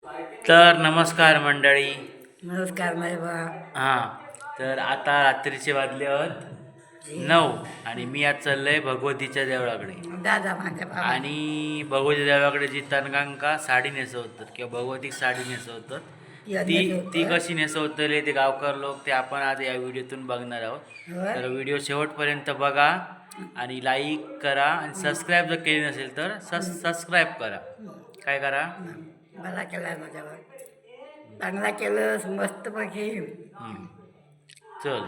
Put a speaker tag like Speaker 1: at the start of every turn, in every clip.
Speaker 1: तर नमस्कार मंडळी.
Speaker 2: नमस्कार नाही बा.
Speaker 1: तर आता रात्रीचे वाजले आहेत 9 आणि मी आज चाललोय भगवतीच्या देवळाकडे.
Speaker 2: दादा माझ्या बाबा
Speaker 1: आणि भगवती देवळाकडे जी तनगांका साडी नेसवतात किंवा भगवती साडी नेसवतात ती कशी नेसवतले ते गावकर लोक ते आपण आज या व्हिडिओतून बघणार आहोत. तर व्हिडिओ शेवटपर्यंत बघा आणि लाईक करा आणि सबस्क्राईब जर केली नसेल तर सबस्क्राईब करा. काय करा?
Speaker 2: बरा केला माझ्यावर, चांगला केलं मस्त पैकी.
Speaker 1: चल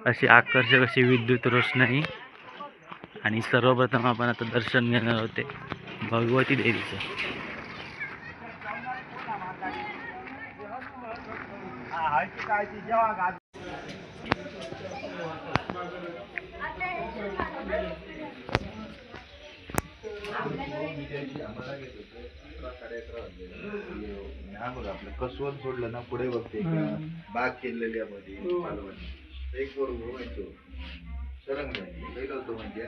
Speaker 1: अशी आकर्षक अशी विद्युत रोषणाई. आणि सर्वप्रथम आपण आता दर्शन घेणार होते भगवती देवीचं.
Speaker 3: आपलं कसवण सोडलं ना पुढे बघते बाग केलेल्यामध्ये एक बरोबर माहिती सरंग पहिलं होतं म्हणजे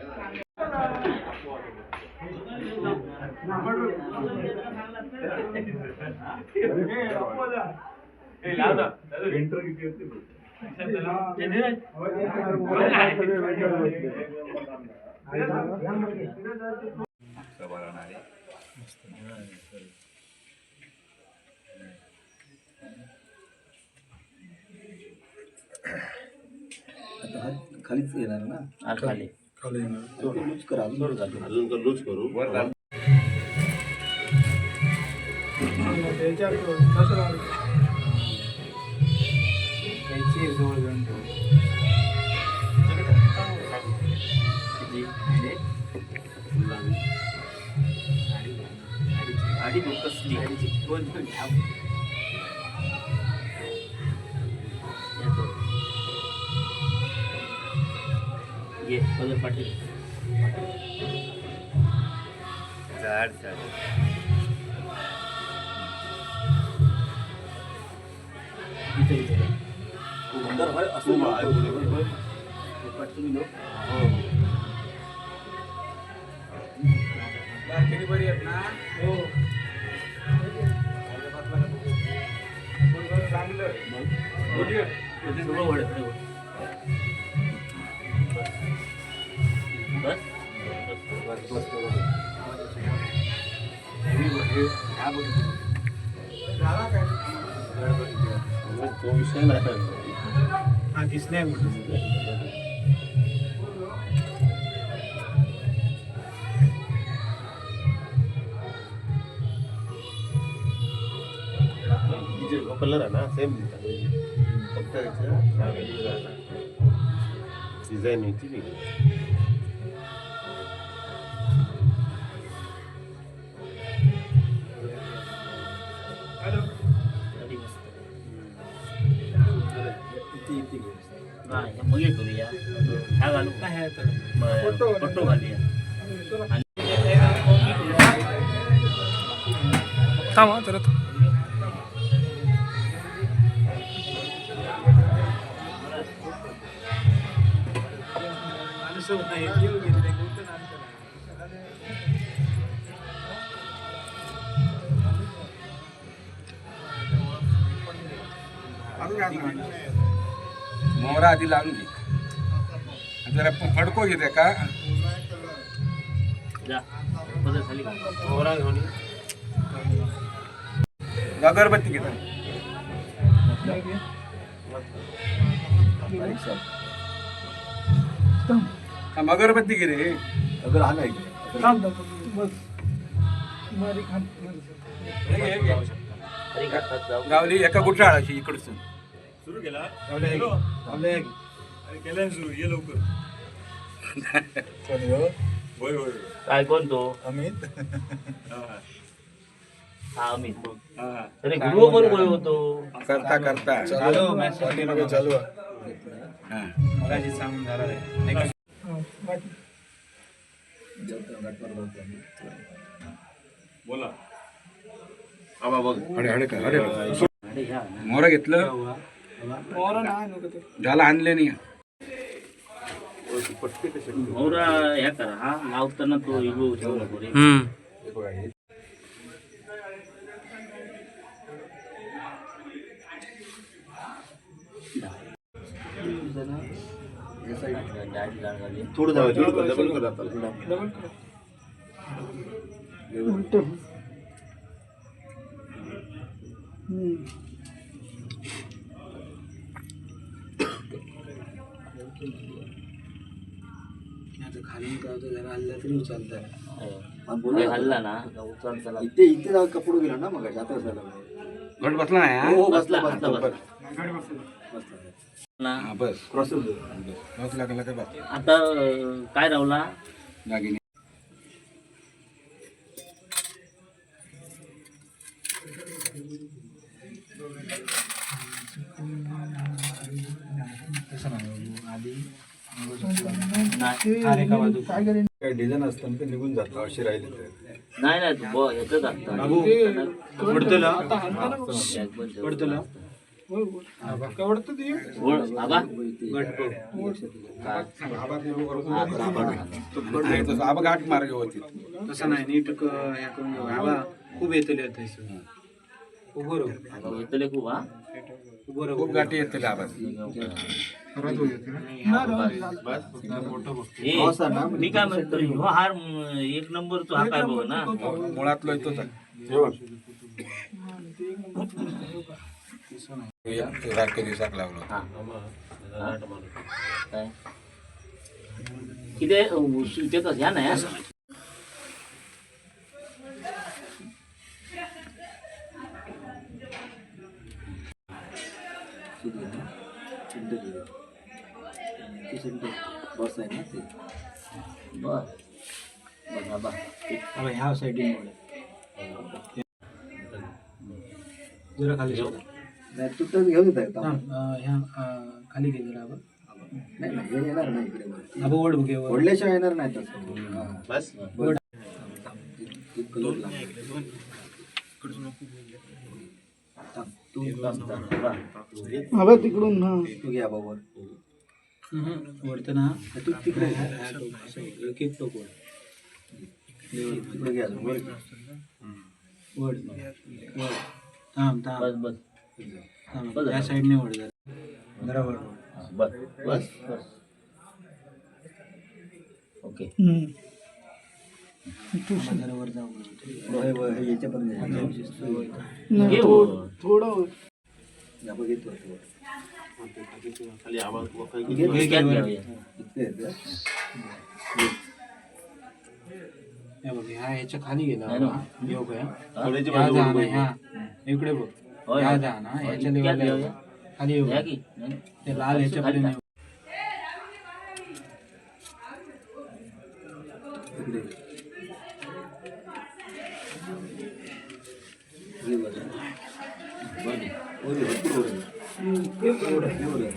Speaker 3: खालीच येणार ना.
Speaker 1: खाली
Speaker 3: लूज करा अजून लूज करू
Speaker 1: पाटील झाड झाड
Speaker 3: बरी आहेत ना. हो विषय नाही दिसणे कलर आहे ना सेम फक्त डिझाईन होती ती.
Speaker 1: मग करूया हा घालू काय फोटो घालूया.
Speaker 4: थांबा तर
Speaker 5: मोहरा आधी लावून घे जरा फडको घेते का अगरबत्ती घेता अगरबत्ती घे रे अगर आला गावली एका गुटराळाची इकडचं सुरू केला केला सुरू ये लवकर. होय होय
Speaker 1: काय कोण तो
Speaker 5: अमित
Speaker 1: हा अमित अरे गुरु बरोबर होतो
Speaker 5: करता करता चालू
Speaker 3: मगाशी सांगून झाला
Speaker 5: बोला मोहरा घेतलं झाला आणले नाही
Speaker 3: पट्टे कसे
Speaker 4: मोहरा ह्या करा हा लावताना तो इगो ठेवू नको रे.
Speaker 5: हे बघा हे
Speaker 4: डाळ डाळ घाली.
Speaker 3: थोडं जाऊ डबल कर आता
Speaker 4: हे हल्ला ना उचलताना
Speaker 3: इथे इथे जाऊन कपडे गेला ना मग आता झालं
Speaker 5: घट बसला नाही हा?
Speaker 3: हो
Speaker 4: बसला,
Speaker 3: बसला
Speaker 4: बसला,
Speaker 3: बसला
Speaker 4: ना.
Speaker 5: हा, बस
Speaker 3: क्रॉसर
Speaker 5: बसला का बस
Speaker 4: आता काय रावला
Speaker 5: दागिने काय डिझाईन असतं ते निघून जातं अशी राहिली तर
Speaker 4: नाही नाही तू ह्याच असतं आबा
Speaker 5: नाही तसं आबा घाट मार्ग होती
Speaker 6: तसं नाही नीट हे करून घेऊ आबा खूप येतले उभं राहू
Speaker 4: येतले खूप हा
Speaker 6: उभं राहू
Speaker 5: खूप गाठी येतील आबा
Speaker 4: ए, मी काय म्हणतो ह्यो हार एक नंबर तू हा काय बघ ना
Speaker 5: मुळातलो येतोच सारख्या दिवसाक लागलो
Speaker 4: हा. काय किती ते कसं ह्या नाही हा?
Speaker 3: बस आहे ना ते
Speaker 4: बर बघा बा
Speaker 6: आबा ह्या साईडने जरा खाली सोड.
Speaker 3: नाही तू तर घेऊन येत आहे
Speaker 6: ह्या खाली घे जरा आबा
Speaker 3: नाही नाही हे येणार नाही इकडे वरती.
Speaker 6: आबा वड बघे वर.
Speaker 3: ओढल्याशिवाय येणार नाही तसं बस तू घ्या बाबा
Speaker 6: वडताना
Speaker 3: तू तिकडे
Speaker 6: एक एक टोक वर
Speaker 3: तिकडे घ्या वर घे.
Speaker 6: वड वड थांब थांब
Speaker 4: बस बस
Speaker 6: थांब या साईडने वड जरा जरा वड
Speaker 4: हा, बस बस बस ओके
Speaker 6: जरा वर जाऊ
Speaker 3: वय, वय, हे याच्यापर्यंत
Speaker 4: घे वर.
Speaker 3: या बघितलं वर.
Speaker 4: घे, घ्या, घ्या.
Speaker 3: इथे येतं.
Speaker 6: हे बघ ह्या ह्याच्या खाली गेला
Speaker 4: आहे ना?
Speaker 6: आबा. येऊ का
Speaker 4: हा?
Speaker 6: ह्या जा ना ह्या इकडे बघ
Speaker 4: होय.
Speaker 6: ह्या जा ना ह्याच्या
Speaker 4: घ्या,
Speaker 6: लेवलला
Speaker 4: घ्या,
Speaker 6: येऊ.
Speaker 4: घ्या.
Speaker 6: खाली येऊ
Speaker 4: घ्या की नाही?
Speaker 6: ते लाल ह्याच्यापर्यंत येऊ.
Speaker 3: इकडे हे बघा.
Speaker 4: वर घे.
Speaker 3: वर ये, भरपूर वर ये. वर ये.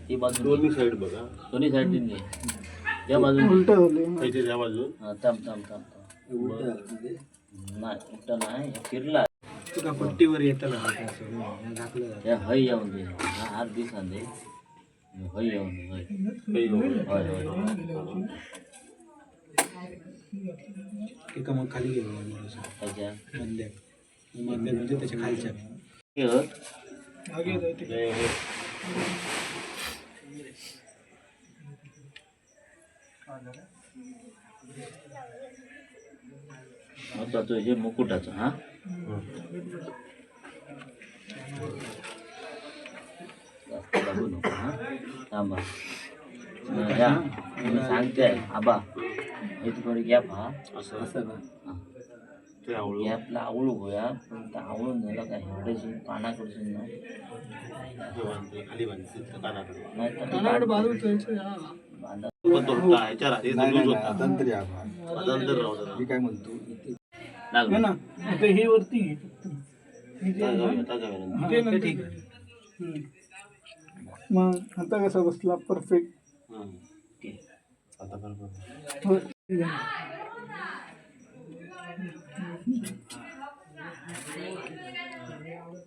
Speaker 4: ती बाजू दोन्ही साईड बघा दोन्ही साईड घे या बाजूने हा थांब थांब थांब थांब
Speaker 3: उलटं आलं म्हणजे.
Speaker 4: नाही उलटा नाही फिरला
Speaker 6: तुका पट्टीवर येतं झाकलं जातं.
Speaker 4: या हय येऊन दे हा हात दिसा दे हय येऊन दे हय हय हय
Speaker 6: ते का मग खाली गेलो
Speaker 4: त्याच्या
Speaker 6: मधल्या मधल्या म्हणजे त्याच्या खालच्या
Speaker 4: हे हो. महत्वाचं हे मुकुटाचं हा जास्त लागू नको हा थांबा या मी सांगते आबा हे थोडी गॅप हा
Speaker 3: असं ना
Speaker 4: गॅपला आवळू होया पण त्या आवळून झालं काय एवढ्याशी पानाकडसून ना नाही तर ती बांधा
Speaker 3: नाही, नाही, नाही, अजांतरी आभार. मी काय म्हणतो इथे
Speaker 4: लागलं
Speaker 6: आता हे वरती ते ठीक आहे.
Speaker 7: मग आता कसा बसला परफेक्ट
Speaker 4: ओके.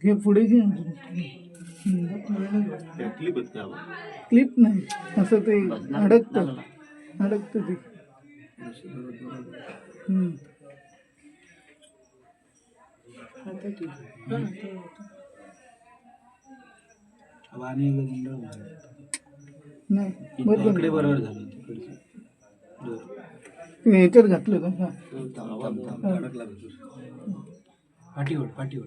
Speaker 7: हे पुढे घे क्लिप नाही असं ते अडकतं ते
Speaker 6: आणि गोंधळ झाला.
Speaker 7: नाही बरोबर
Speaker 6: इकडे बरोबर झालं तिकडचं.
Speaker 7: तुम्ही ह्याच्यात घातलं का हा.
Speaker 6: अडकला भरपूर. पाठीवर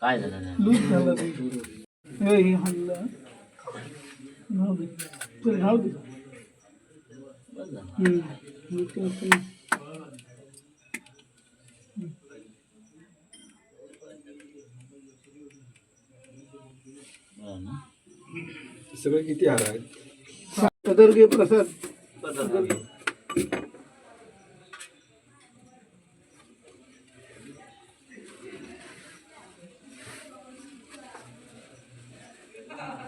Speaker 4: काय झालं नाही?
Speaker 7: लूज झालं ते हे हल्लं राहू दे चल राहू दे इतकं असं नाही.
Speaker 4: बरं ना?
Speaker 5: सगळं किती हार आहेत
Speaker 7: पदर घे प्रसाद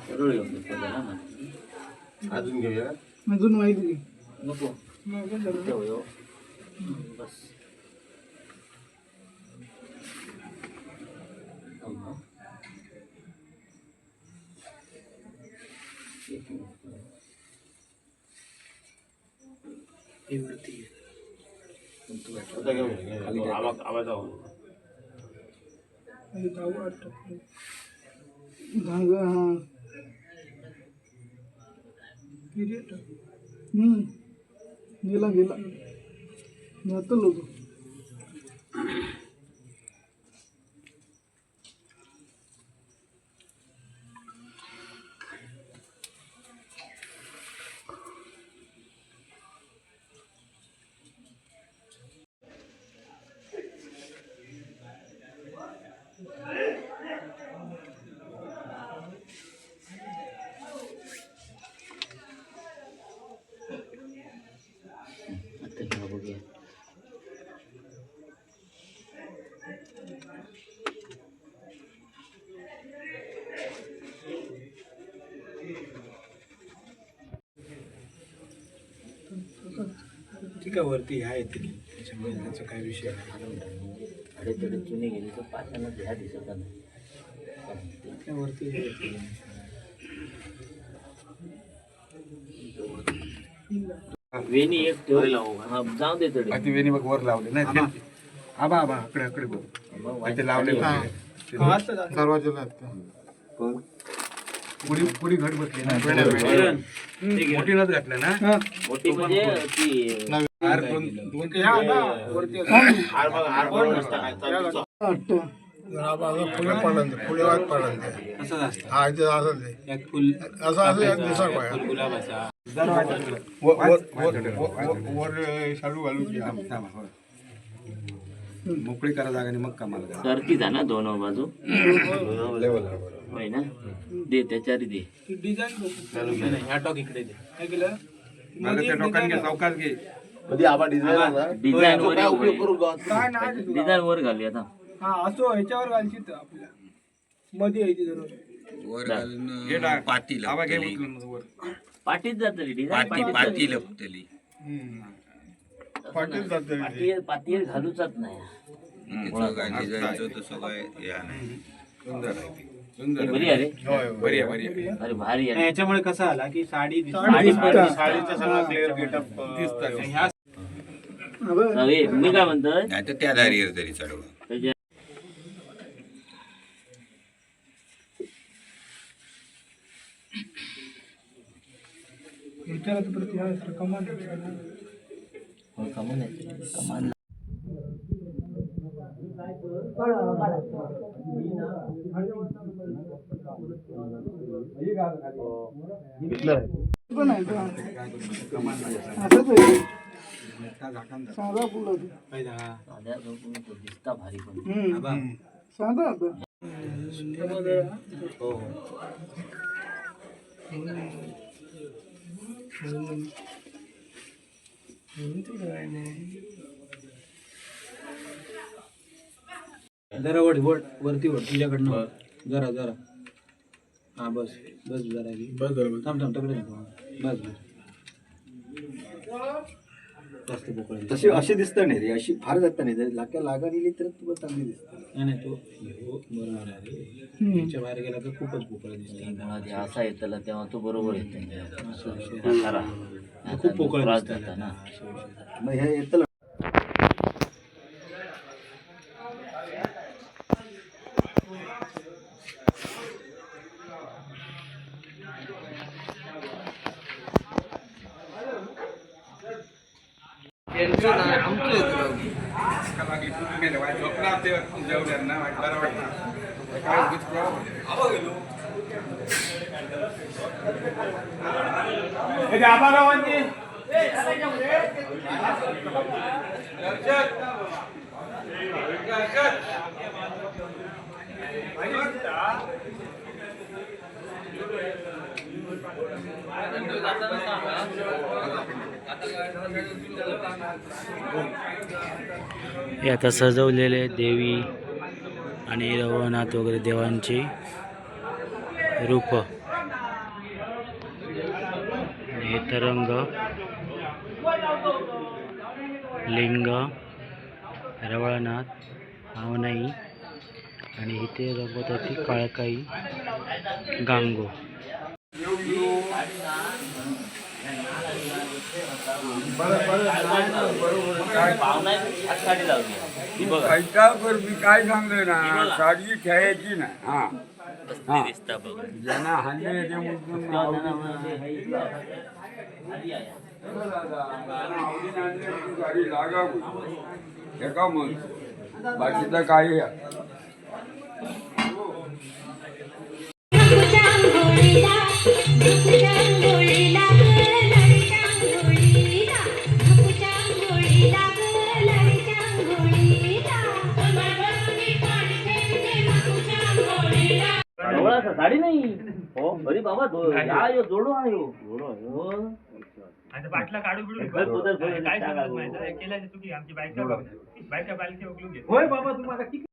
Speaker 4: सरळ येऊन दे पदर, हा ना?
Speaker 3: अजून घेऊया
Speaker 7: अजून वाईट घे
Speaker 4: नको ठेव, यो. बस थांब. एक मिनिट.
Speaker 3: आता घेऊन आवाज
Speaker 7: धागा हा गेला जातो लोक
Speaker 4: आता घ्या बघूया.
Speaker 6: ठीक आहे वरती आहे ते त्याच्यामुळे त्याचा काही विषय नाही.
Speaker 4: अडेतडे चुनी गेली तर पाचाला ह्या दिसत नाही.
Speaker 6: त्या वरती आहे ते.
Speaker 4: वेणी एक ठेव. हा, जाऊ दे तडे.
Speaker 5: ती वेणी बघ वर लावले नाही ते- आबा इकडे बघ ते लावले
Speaker 3: दरवाजाला
Speaker 5: पुढी घट बसली ना मोठी नच घातलं ना
Speaker 4: मोठी म्हणजे ती
Speaker 5: हार दोन
Speaker 3: फुले पडलं फुले वाट पडलं
Speaker 6: असंच असतं.
Speaker 3: हा इथे असं ते
Speaker 6: एक फुल
Speaker 3: असं असं एक दिवसा पाहिजे
Speaker 6: गुलाबाचा
Speaker 3: वर चालू घालू की
Speaker 5: मोकळी करा जागा आणि मग कामाला करा.
Speaker 4: सरकी जा ना दोन बाजू
Speaker 3: लेवल
Speaker 4: होय ना. दे त्याच्यावर दे.
Speaker 6: ह्या टॉक इकडे दे. काय केलं
Speaker 5: मला त्या टोकान घे चौकात घे
Speaker 3: मध्ये आबा डिझाईन
Speaker 4: डिझाईन वर
Speaker 3: काय उपयोग
Speaker 4: येऊ
Speaker 3: करू
Speaker 4: दे.
Speaker 3: का
Speaker 4: डिझाईन वर घालूया आता.
Speaker 7: हा असो ह्याच्यावर घालची आपल्या मध्ये यायची जरूर
Speaker 5: घे टाक. आबा घे उचलून वर
Speaker 4: पाठीत जातली डिझाईन पाठीत
Speaker 5: लपतली
Speaker 3: पाटील जाते
Speaker 4: पातीवर घालूचाच नाही.
Speaker 5: सुंदर आहे
Speaker 4: ही बरी आहे रे.
Speaker 5: बरी आहे बरी आहे
Speaker 4: अरे भारी आहे.
Speaker 6: याच्यामुळे कसं आला की साडी
Speaker 3: साडीचा सगळा क्लिअर गेटअप
Speaker 5: दिसतं.
Speaker 6: ह्या
Speaker 4: अरे मी काय म्हणतोय
Speaker 8: नाही तर त्या दारीवर तरी चढवा.
Speaker 4: त्याच्या- हो, कमाल आहे. कमाल.
Speaker 7: पण आहे का? असंच आहे साधा फुलं
Speaker 4: साध्या लोकं तो दिसता भारी पण.
Speaker 7: साधा आता
Speaker 6: जरा वरती तुझ्याकडनं जरा हा बस बस जरा घे.
Speaker 5: बस बरोबर
Speaker 6: थांब थांब तकडे नको. बस बस जास्त पोकळ
Speaker 5: तशी अशी दिसतं नाही रे अशी फार जात नाही जर लागा दिली तर तुला चांगली दिसते
Speaker 6: नाही तो हो, बरोबर आहे रे. याच्या बाहेर गेला तर खूपच पोकळ दिसते.
Speaker 4: मुळात हे असा येतला तेव्हा तो बरोबर येते खरा
Speaker 6: खूप पोकळ
Speaker 4: त्रास
Speaker 6: दिसतं
Speaker 4: देता ना.
Speaker 5: मग हे येतं
Speaker 1: हे आता सजवलेले देवी आणि रवनाथ वगैरे देवांची रूप हे तरंग लिंग रवळनाथ आवनाई आणि इथे रंगवत होती काळकाई गांगो.
Speaker 4: साडी लावली ती बघ
Speaker 8: मी काय सांगतोय ना साडी खेळायची ना हा
Speaker 1: कसली दिसता बघ.
Speaker 8: ज्यांना हल्ले ते मुद्दून गाडी लागावी एका मग बाकीचं काही
Speaker 4: साडी नाही हो अरे बाबा जोडो आहे
Speaker 9: बाटला काढू बिडू काय सांगत माहिती केल्याची चुकी आमची बायका बालके उकलून घेत.
Speaker 7: होय बाबा तुम्हाला किती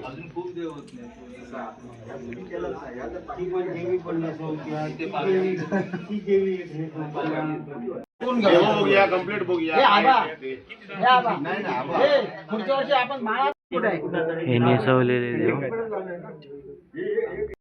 Speaker 6: अजून खूप देव होत
Speaker 3: बघूया कंप्लीट बघूया
Speaker 7: पुढच्या वर्षी आपण माळा
Speaker 1: हे नेसवलेले देव